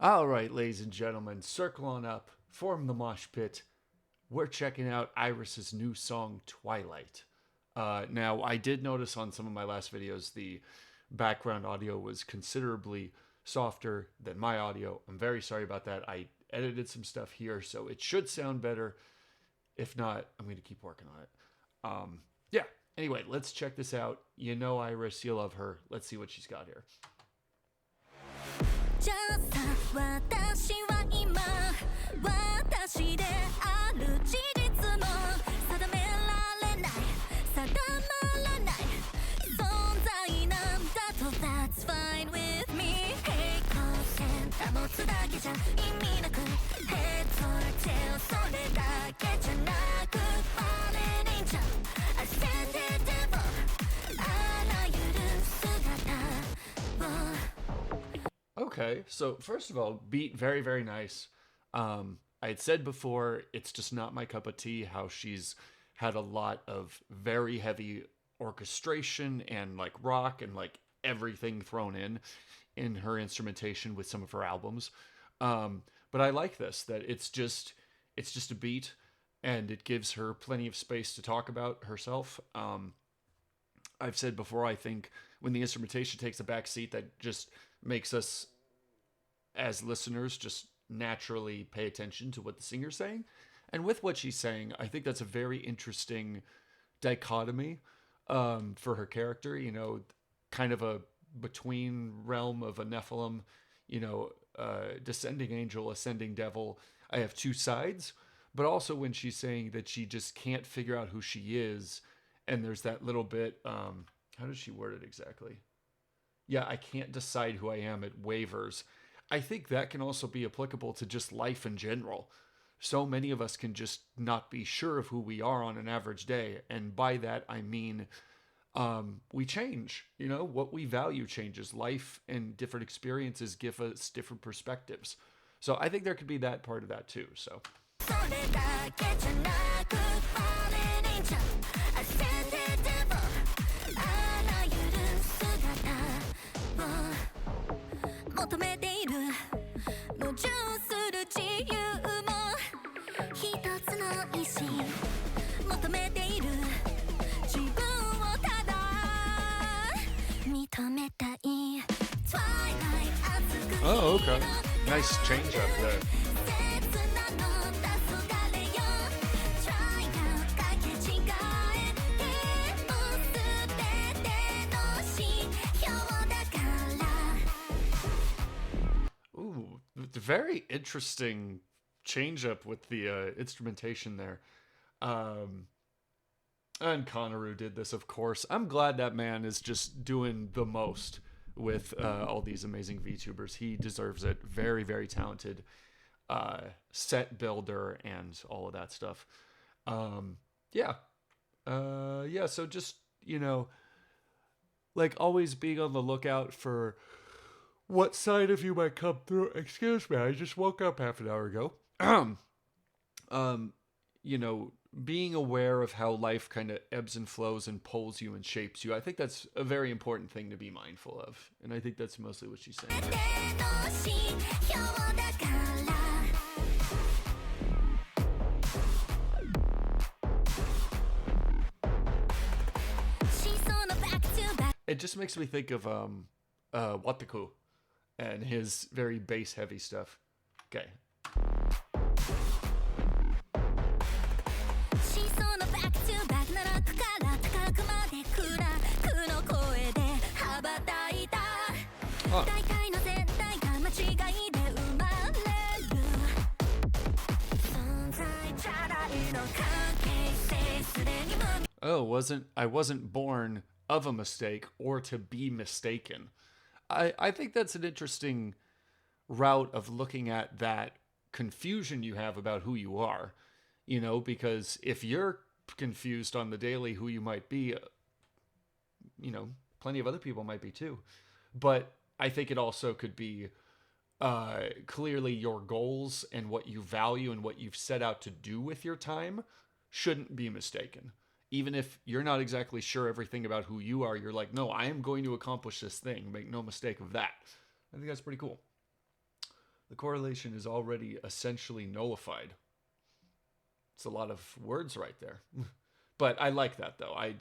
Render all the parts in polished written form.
All right, ladies and gentlemen, circle on up, form the mosh pit. We're checking out IRyS's new song, TwiLight. Now, I did notice on some of my last videos the background audio was considerably softer than my audio. I'm very sorry about that. I edited some stuff here, so it should sound better. If not, I'm going to keep working on it. Yeah, anyway, let's check this out. You know IRyS, you love her. Let's see what she's got here. じゃあさ私は今私である事実も定められない定まらない存在なんだと That's fine with me 平行線保つだけじゃ意味なく Head or tail それだけじゃなく Falling angel Ascended devil あらゆる姿を Okay, so first of all, beat very, very nice. I had said before, it's just not my cup of tea how she's had a lot of very heavy orchestration and like rock and like everything thrown in her instrumentation with some of her albums. But I like this, that it's just a beat and it gives her plenty of space to talk about herself. I've said before, I think when the instrumentation takes a back seat, that just makes us as listeners just naturally pay attention to what the singer's saying. And with what she's saying, I think that's a very interesting dichotomy for her character, you know, kind of a between realm of a Nephilim, you know, descending angel, ascending devil. I have two sides, but also when she's saying that she just can't figure out who she is, and there's that little bit, how does she word it exactly? Yeah, I can't decide who I am. It wavers. I think that can also be applicable to just life in general. So many of us can just not be sure of who we are on an average day. And by that, I mean we change. You know, what we value changes. Life and different experiences give us different perspectives. So I think there could be that part of that too. So. それだけじゃなく Falling angel Ascended devil あらゆる姿を求めている矛盾する自由も一つの意志求めている自分をただ認めたい Twilight 熱く Oh, okay. Nice change up there. 切なの黄昏よ Try がかけ違えても全ての指標だから Ooh, very interesting change up with the instrumentation there. And Conneru did this, of course. I'm glad that man is just doing the most with all these amazing VTubers. He deserves it. Very, very talented set builder and all of that stuff. Yeah. Yeah, so just, you know, like always being on the lookout for what side of you might come through. Excuse me, I just woke up half an hour ago. You know, being aware of how life kind of ebbs and flows and pulls you and shapes you. I think that's a very important thing to be mindful of. And I think that's mostly what she's saying. 全ての指標だから She's on a back to back It just makes me think of Wataku and his very bass heavy stuff. Okay. She's on a back to back 奈落から高くまで暗くの声で羽ばたいた Huh. 大体の全体が間違いで生まれる存在じゃないの関係性すでに無味 Oh, I wasn't born of a mistake or to be mistaken. I think that's an interesting route of looking at that confusion you have about who you are. You know, because if you're confused on the daily who you might be, you know, plenty of other people might be too. But I think it also could be clearly your goals and what you value and what you've set out to do with your time shouldn't be mistaken. Even if you're not exactly sure everything about who you are, you're like, no, I am going to accomplish this thing. Make no mistake of that. I think that's pretty cool. The correlation is already essentially nullified. It's a lot of words right there. But I like that though. I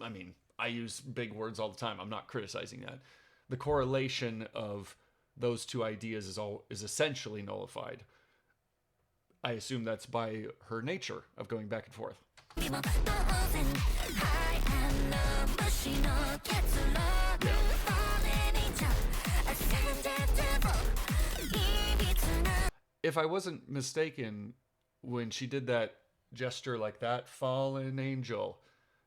mean, I use big words all the time. I'm not criticizing that. The correlation of those two ideas is essentially nullified. I assume that's by her nature of going back and forth. If I wasn't mistaken, when she did that gesture like that, fallen angel,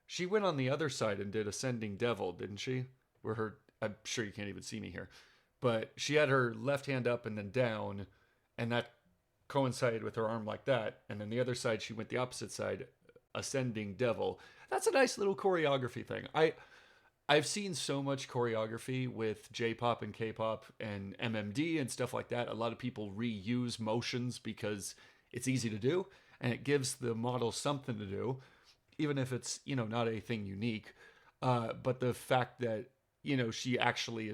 she went on the other side and did ascending devil, didn't she? Where her, I'm sure you can't even see me here, but she had her left hand up and then down, and that coincided with her arm like that. And then the other side, she went the opposite side, ascending devil. That's a nice little choreography thing. I've seen so much choreography with J-pop and K-pop and MMD and stuff like that. A lot of people reuse motions because it's easy to do and it gives the model something to do, even if it's, not anything unique. But the fact that, she actually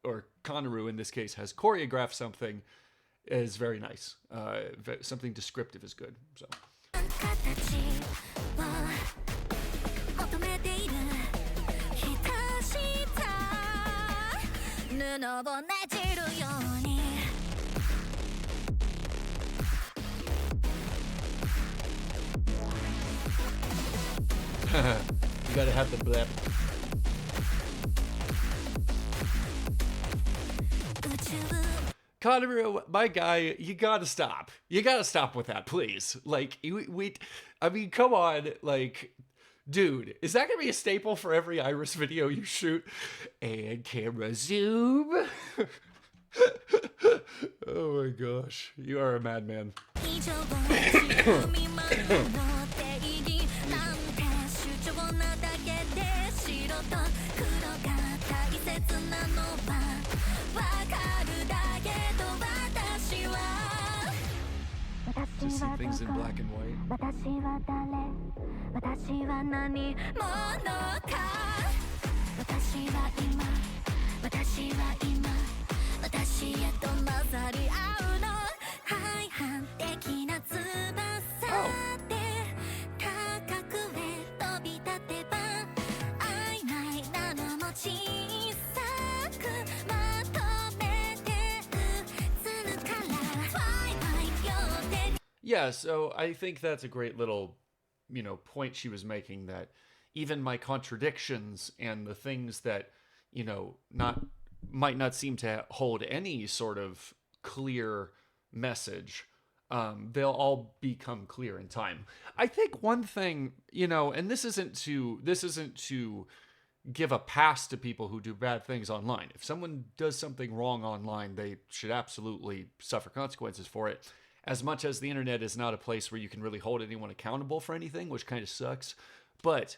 or Konaru in this case has choreographed something is very nice. Something descriptive is good. So. You gotta have the blep. Konaru, my guy, you gotta stop. You gotta stop with that, please. Like, I mean, come on, like, dude, is that gonna be a staple for every IRyS video you shoot? And camera zoom. Oh my gosh, you are a madman. To see things in black and white. Yeah, so I think that's a great little, point she was making, that even my contradictions and the things that, might not seem to hold any sort of clear message, they'll all become clear in time. I think one thing, and this isn't to give a pass to people who do bad things online. If someone does something wrong online, they should absolutely suffer consequences for it. As much as the internet is not a place where you can really hold anyone accountable for anything, which kind of sucks. But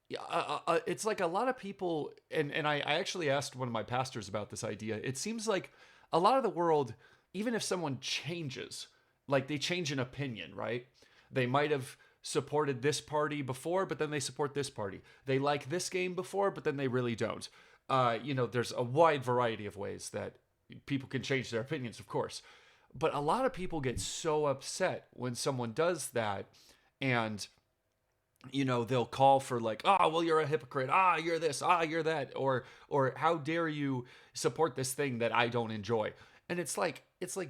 it's like a lot of people, and I actually asked one of my pastors about this idea. It seems like a lot of the world, even if someone changes, like they change an opinion, right? They might have supported this party before, but then they support this party. They like this game before, but then they really don't. There's a wide variety of ways that people can change their opinions, of course. But a lot of people get so upset when someone does that, and, they'll call for like, well, you're a hypocrite. You're this. You're that. Or how dare you support this thing that I don't enjoy? And it's like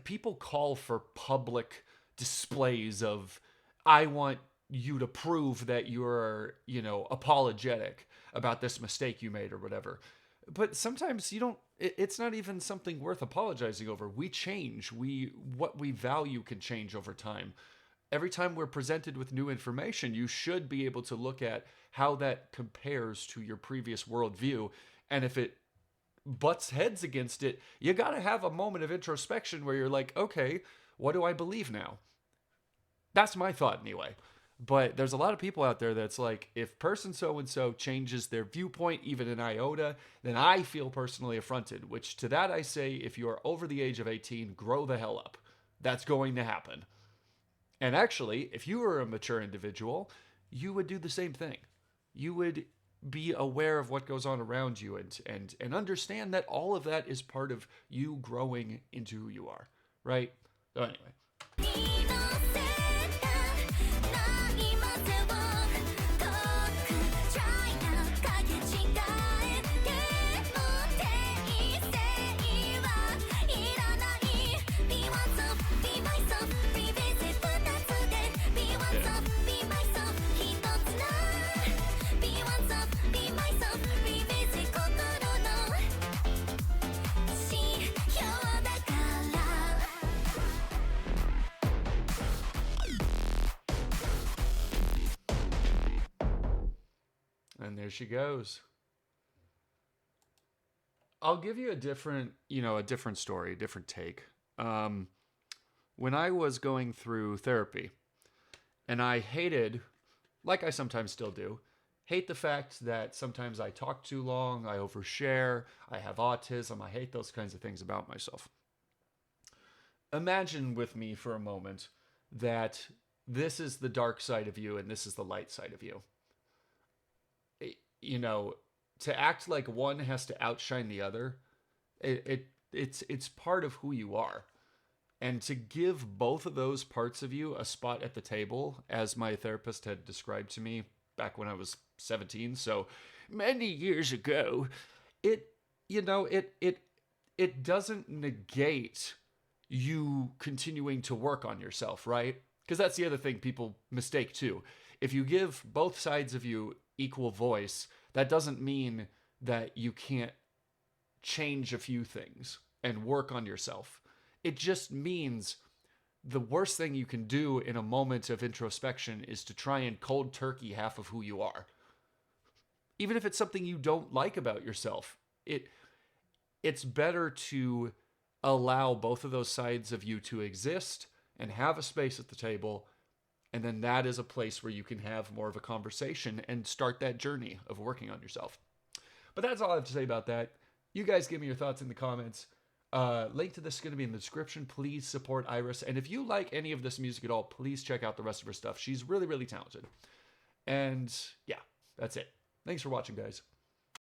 people call for public displays of, I want you to prove that you're, apologetic about this mistake you made or whatever. But sometimes it's not even something worth apologizing over. We change. What we value can change over time. Every time we're presented with new information, you should be able to look at how that compares to your previous worldview. And if it butts heads against it, you got to have a moment of introspection where you're like, okay, what do I believe now? That's my thought anyway. But there's a lot of people out there that's like, if person so-and-so changes their viewpoint, even an iota, then I feel personally affronted, which to that I say, if you are over the age of 18, grow the hell up. That's going to happen. And actually, if you were a mature individual, you would do the same thing. You would be aware of what goes on around you, and understand that all of that is part of you growing into who you are, right? So anyway. 「気のせいだないまでを遠く Try now かけ違えても訂正はいらない Be oneself, be myself, be busy 二つで Be oneself, be myself 一つな Be oneself, be myself, be busy 心の指標だから And there she goes. I'll give you a different, a different story, a different take. When I was going through therapy, and I hated, like I sometimes still do, hate the fact that sometimes I talk too long, I overshare, I have autism, I hate those kinds of things about myself. Imagine with me for a moment that this is the dark side of you and this is the light side of you. To act like one has to outshine the other, it's part of who you are. And to give both of those parts of you a spot at the table, as my therapist had described to me back when I was 17, so many years ago, it doesn't negate you continuing to work on yourself, right? Because that's the other thing people mistake too. If you give both sides of you equal voice, that doesn't mean that you can't change a few things and work on yourself. It just means the worst thing you can do in a moment of introspection is to try and cold turkey half of who you are. Even if it's something you don't like about yourself, it's better to allow both of those sides of you to exist and have a space at the table. And then that is a place where you can have more of a conversation and start that journey of working on yourself. But that's all I have to say about that. You guys give me your thoughts in the comments. Link to this is going to be in the description. Please support IRyS. And if you like any of this music at all, please check out the rest of her stuff. She's really, really talented. And yeah, that's it. Thanks for watching, guys.